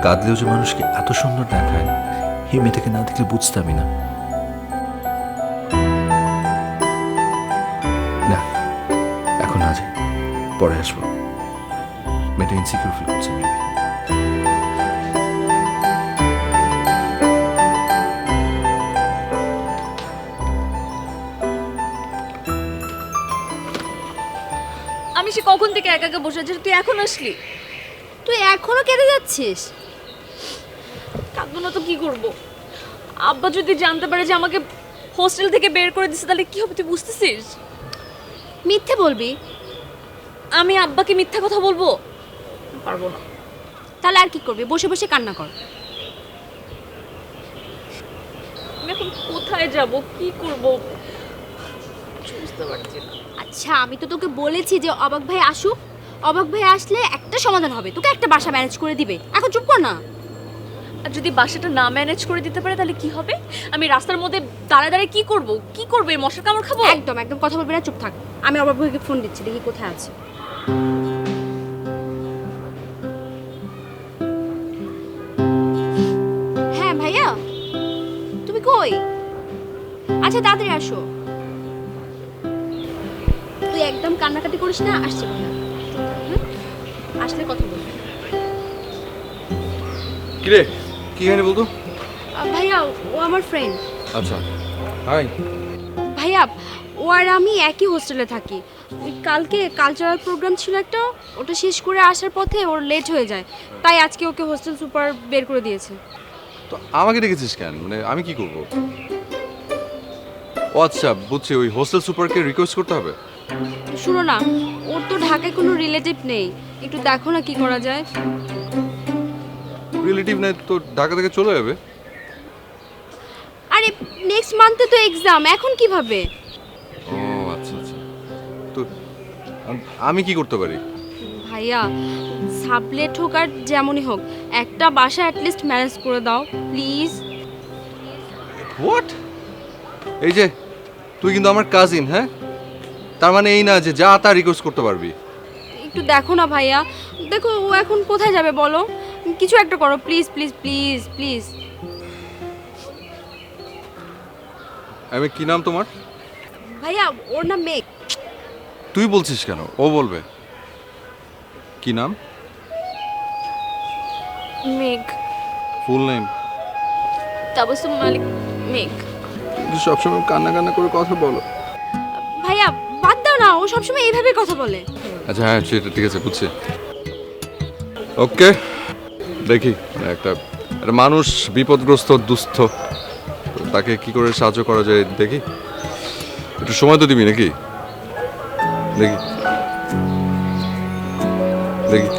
কাঁদলেও যে মানুষকে এত সুন্দর দেখায়, এই মেয়েটাকে না দেখলে বুঝতামই না। না, এখন না যাই, পরে আসবো। মেয়েটা ইনসিকিউর ফিল করছে মেবি। আমি সে কখন থেকে একা একা বসে আছি, তুই এখন আসলি? তুই এখনো কেঁদে যাচ্ছিস? কাঁদবো না তো কি করব? আব্বা যদি জানতে পারে যে আমাকে হোস্টেল থেকে বের করে দিছে তাহলে কি হবে তুই বুঝতেছিস? মিথ্যে বলবি? আমি আব্বাকে মিথ্যা কথা বলবো? পারবো না। তাহলে আর কি করবি? বসে বসে কান্না কর। আমি এখন কোথায় যাব, কি করব বুঝতে পারছি না। আচ্ছা, আমি তো তোকে বলেছি যে অবাক ভাই আসুক, অবাক ভাই আসলে একটা সমাধান হবে, তোকে একটা বাসা ম্যানেজ করে দিবে। এখন চুপ কর না। আর যদি বাসাটা না ম্যানেজ করে দিতে পারে তাহলে কি হবে? আমি রাস্তার মধ্যে দাঁড়ায় দাঁড়ায় কি করব? কি করবে? মশার কামড় খাবো? একদম একদম কথা বলবি না, চুপ থাক। আমি অবাক ভাইকে ফোন দিচ্ছি, দেখি কোথায় আছে। হ্যাঁ ভাইয়া, তুমি কই? আচ্ছা তাড়াতাড়ি আসো। তুই একদম কান্নাকাটি করিস না, আসছে ভাইয়া। হ্যাঁ? আসলে কথা বলবি। কিরে কি জানি বলতো? ভাইয়া, ও আমার ফ্রেন্ড। আচ্ছা, হাই। ভাইয়া, ও আর আমি একই হোস্টেলে থাকি। ওই কালকে কালচারাল প্রোগ্রাম ছিল একটা, ওটা শেষ করে আসার পথে ওর লেট হয়ে যায়, তাই আজকে ওকে হোস্টেল সুপার বের করে দিয়েছে। তো আমাকে ডেকেছিস কেন? মানে আমি কি করব? ও আচ্ছা, বুঝছি, ওই হোস্টেল সুপারকে রিকোয়েস্ট করতে হবে। শুনো না, ওর তো ঢাকায় কোনো রিলেটিভ নেই, একটু দেখো না কি করা যায়। রিলেটিভ নাই তো ঢাকা থেকে চলে যাবে। আরে নেক্সট মান্থে তো এক্সাম, এখন কিভাবে? ও আচ্ছা আচ্ছা, তো আমি কি করতে পারি? ভাইয়া, সাবলেট হোক আর যেমনই হোক, একটা বাসা অ্যাটলিস্ট ম্যানেজ করে দাও প্লিজ। হোয়াট? এই যে তুই কিন্তু আমার কাজিন, হ্যাঁ? তার মানে এই না যে যা তা রিকোয়েস্ট করতে পারবি। একটু দেখো না ভাইয়া, দেখো ও এখন কোথায় যাবে বলো, কিছু একটা করো প্লিজ প্লিজ প্লিজ প্লিজ। আমি কি নাম তোমার? ভাইয়া, ওর নাম মেঘ। তুই বলছিস কেন? ও বলবে। কি নাম? মেঘ। Full name? তাবাসসুম মালিক মেঘ। তুই সবসময় কান্না কান্না করে কথা বলো। ভাইয়া বাদ দাও না, ও সবসময় এইভাবে কথা বলে। আচ্ছা হ্যাঁ, সেটা ঠিক আছে, বুঝছি। ওকে, দেখি একটা একটা মানুষ বিপদগ্রস্ত দুস্থ, তো তাকে কি করে সাহায্য করা যায় দেখি। একটু সময় তো দিবি নাকি? দেখি দেখি